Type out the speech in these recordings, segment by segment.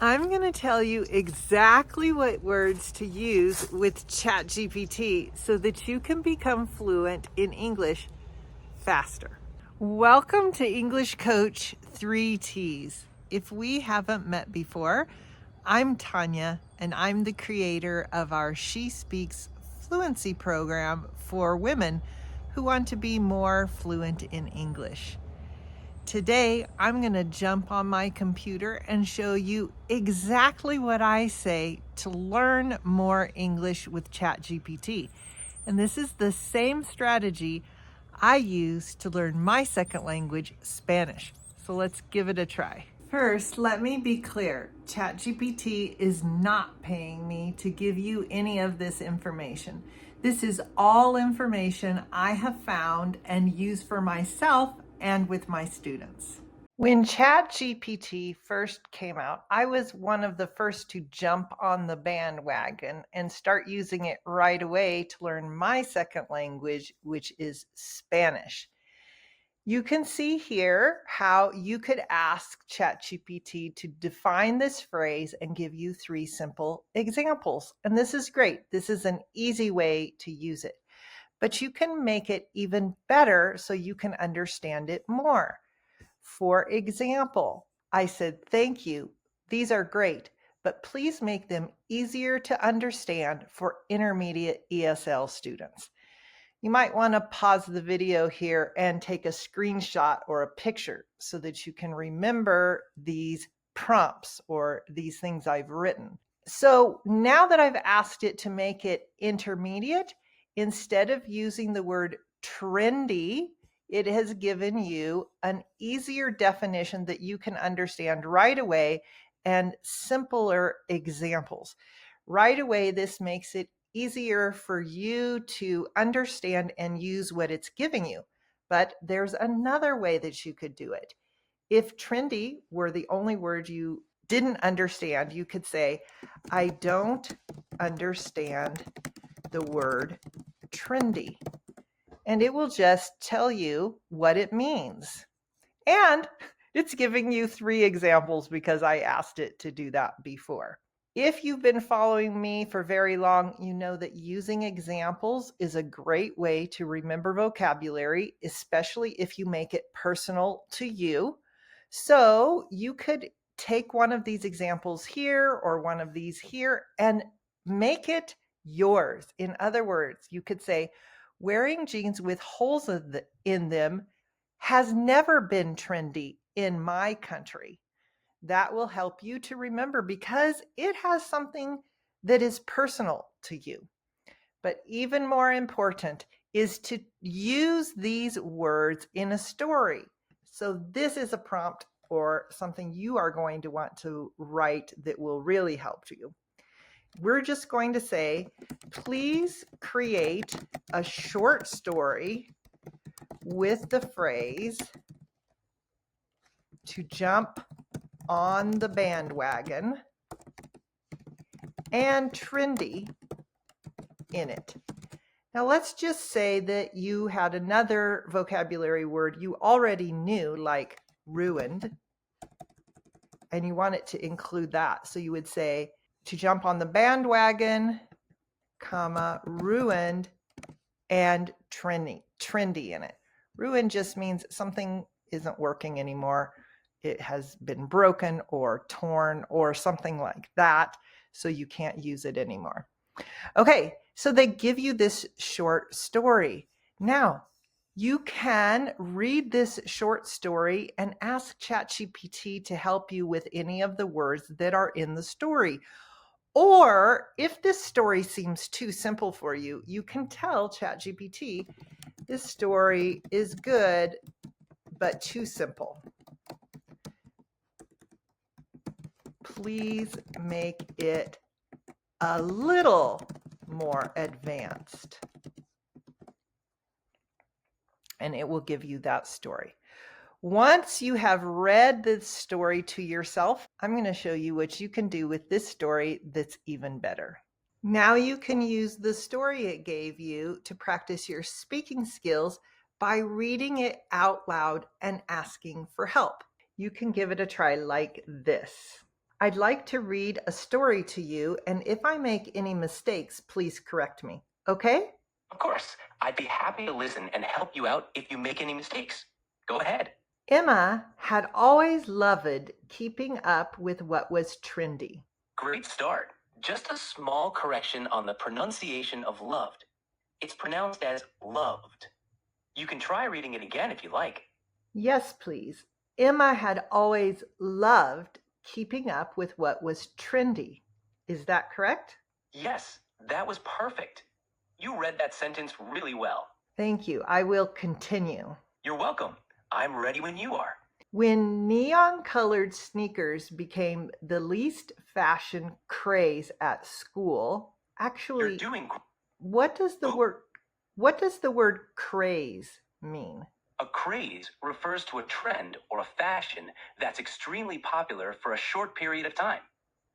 I'm going to tell you exactly what words to use with Chat GPT so that you can become fluent in English faster. Welcome to English Coach 3Ts. If we haven't met before, I'm Tanya, and I'm the creator of our She Speaks Fluency program for women who want to be more fluent in English. Today, I'm going to jump on my computer and show you exactly what I say to learn more English with Chat GPT. And this is the same strategy I use to learn my second language, Spanish. So let's give it a try. First, let me be clear. ChatGPT is not paying me to give you any of this information. This is all information I have found and use for myself and with my students. When ChatGPT first came out, I was one of the first to jump on the bandwagon and start using it right away to learn my second language, which is Spanish. You can see here how you could ask ChatGPT to define this phrase and give you 3 simple examples. And this is great. This is an easy way to use it. But you can make it even better so you can understand it more. For example, I said, "Thank you. These are great, but please make them easier to understand for intermediate ESL students." You might want to pause the video here and take a screenshot or a picture so that you can remember these prompts or these things I've written. So now that I've asked it to make it intermediate, instead of using the word trendy, it has given you an easier definition that you can understand right away and simpler examples. Right away, this makes it easier for you to understand and use what it's giving you. But there's another way that you could do it. If trendy were the only word you didn't understand, you could say, "I don't understand the word trendy." And it will just tell you what it means. And it's giving you 3 examples because I asked it to do that before. If you've been following me for very long, you know that using examples is a great way to remember vocabulary, especially if you make it personal to you. So you could take one of these examples here or one of these here and make it yours. In other words, you could say, "Wearing jeans with holes in them has never been trendy in my country." That will help you to remember because it has something that is personal to you. But even more important is to use these words in a story. So this is a prompt or something you are going to want to write that will really help you. We're just going to say, "Please create a short story with the phrase to jump on the bandwagon and trendy in it." Now let's just say that you had another vocabulary word you already knew, like ruined, and you want it to include that. So you would say, "To jump on the bandwagon, comma, ruined and trendy in it." Ruined just means something isn't working anymore. It has been broken or torn or something like that, so you can't use it anymore. Okay, so they give you this short story. Now, you can read this short story and ask ChatGPT to help you with any of the words that are in the story. Or if this story seems too simple for you, you can tell ChatGPT, "This story is good, but too simple. Please make it a little more advanced." And it will give you that story. Once you have read this story to yourself, I'm going to show you what you can do with this story that's even better. Now you can use the story it gave you to practice your speaking skills by reading it out loud and asking for help. You can give it a try like this. I'd like to read a story to you, and if I make any mistakes, please correct me. Okay? Of course, I'd be happy to listen and help you out if you make any mistakes. Go ahead. Emma had always loved keeping up with what was trendy. Great start. Just a small correction on the pronunciation of loved. It's pronounced as loved. You can try reading it again if you like. Yes, please. Emma had always loved keeping up with what was trendy. Is that correct? Yes, that was perfect. You read that sentence really well. Thank you. I will continue. You're welcome. I'm ready when you are. When neon-colored sneakers became the least fashion craze at school, You're actually, doing what does the Oop. word craze mean? A craze refers to a trend or a fashion that's extremely popular for a short period of time.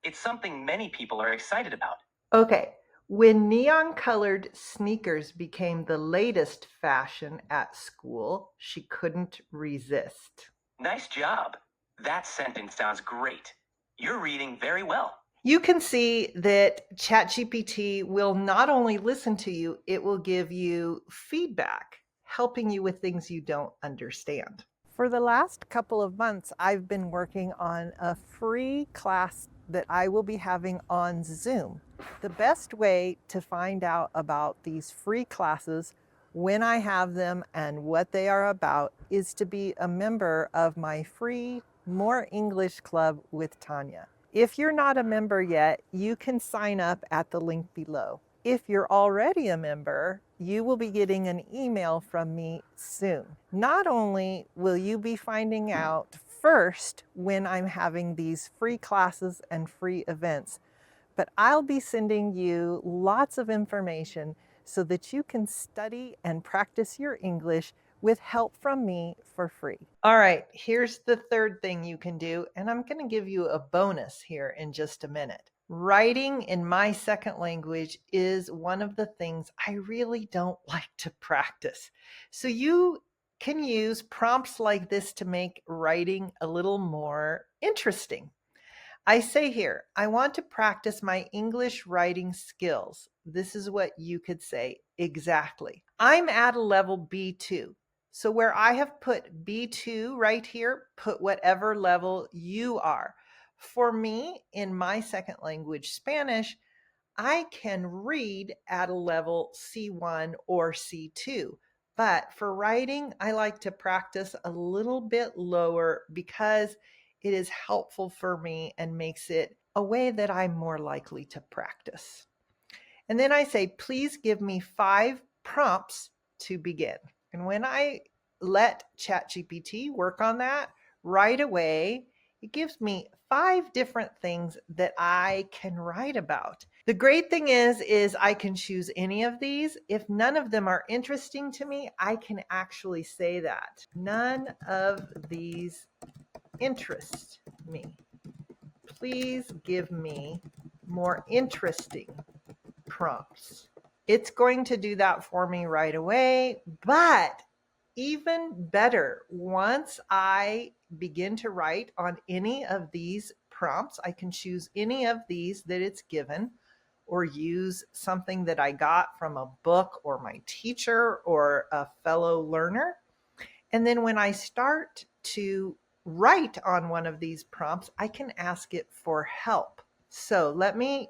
It's something many people are excited about. Okay, when neon-colored sneakers became the latest fashion at school, she couldn't resist. Nice job. That sentence sounds great. You're reading very well. You can see that ChatGPT will not only listen to you, it will give you feedback, helping you with things you don't understand. For the last couple of months, I've been working on a free class that I will be having on Zoom. The best way to find out about these free classes, when I have them and what they are about, is to be a member of my free More English Club with Tanya. If you're not a member yet, you can sign up at the link below. If you're already a member, you will be getting an email from me soon. Not only will you be finding out first when I'm having these free classes and free events, but I'll be sending you lots of information so that you can study and practice your English with help from me for free. All right, here's the third thing you can do, and I'm going to give you a bonus here in just a minute. Writing in my second language is one of the things I really don't like to practice. So you can use prompts like this to make writing a little more interesting. I say here, I want to practice my English writing skills. This is what you could say exactly. I'm at a level B2. So where I have put B2 right here, put whatever level you are. For me, in my second language, Spanish, I can read at a level C1 or C2. But for writing, I like to practice a little bit lower because it is helpful for me and makes it a way that I'm more likely to practice. And then I say, please give me 5 prompts to begin. And when I let ChatGPT work on that right away, it gives me 5 different things that I can write about. The great thing is I can choose any of these. If none of them are interesting to me, I can actually say that. None of these interest me. Please give me more interesting prompts. It's going to do that for me right away, but even better, once I begin to write on any of these prompts, I can choose any of these that it's given or use something that I got from a book or my teacher or a fellow learner. And then when I start to write on one of these prompts, I can ask it for help. So let me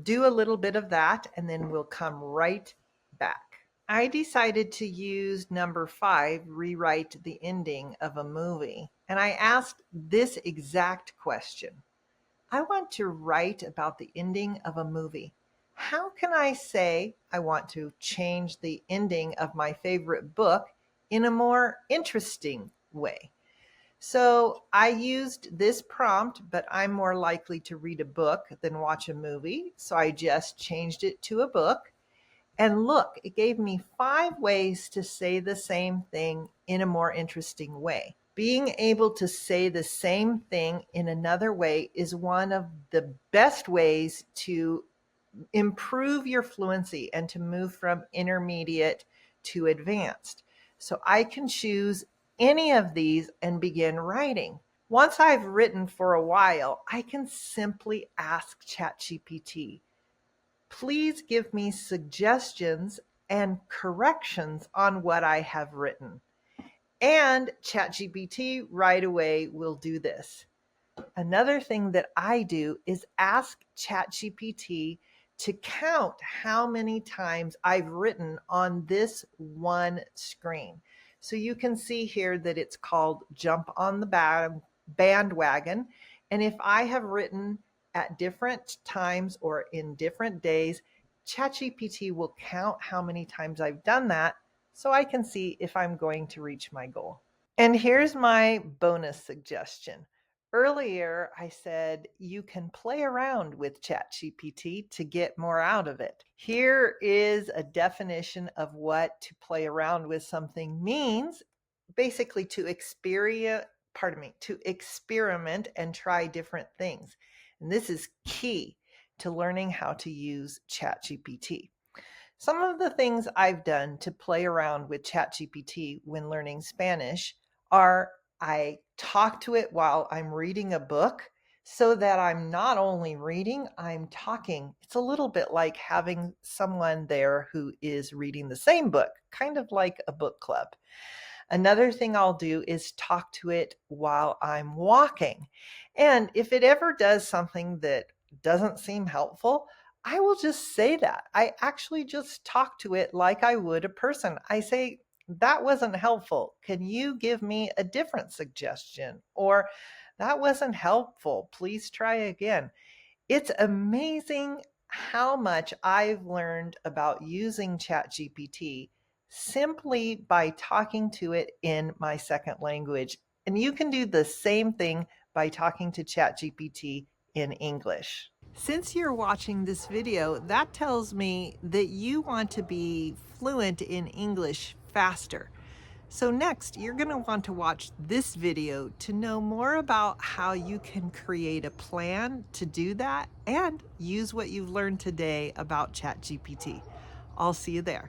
do a little bit of that and then we'll come right back. I decided to use number 5, rewrite the ending of a movie. And I asked this exact question. I want to write about the ending of a movie. How can I say I want to change the ending of my favorite book in a more interesting way? So I used this prompt, but I'm more likely to read a book than watch a movie. So I just changed it to a book. And look, it gave me 5 ways to say the same thing in a more interesting way. Being able to say the same thing in another way is one of the best ways to improve your fluency and to move from intermediate to advanced. So I can choose any of these and begin writing. Once I've written for a while, I can simply ask ChatGPT, please give me suggestions and corrections on what I have written. And ChatGPT right away will do this. Another thing that I do is ask ChatGPT to count how many times I've written on this one screen. So you can see here that it's called Jump on the Bandwagon. And if I have written at different times or in different days, ChatGPT will count how many times I've done that so I can see if I'm going to reach my goal. And here's my bonus suggestion. Earlier, I said you can play around with ChatGPT to get more out of it. Here is a definition of what to play around with something means. Basically, to experiment and try different things. And this is key to learning how to use ChatGPT. Some of the things I've done to play around with ChatGPT when learning Spanish are I talk to it while I'm reading a book so that I'm not only reading, I'm talking. It's a little bit like having someone there who is reading the same book, kind of like a book club. Another thing I'll do is talk to it while I'm walking. And if it ever does something that doesn't seem helpful, I will just say that. I actually just talk to it like I would a person. I say, that wasn't helpful. Can you give me a different suggestion? Or that wasn't helpful. Please try again. It's amazing how much I've learned about using ChatGPT simply by talking to it in my second language. And you can do the same thing by talking to ChatGPT in English. Since you're watching this video, that tells me that you want to be fluent in English faster. So next, you're going to want to watch this video to know more about how you can create a plan to do that and use what you've learned today about ChatGPT. I'll see you there.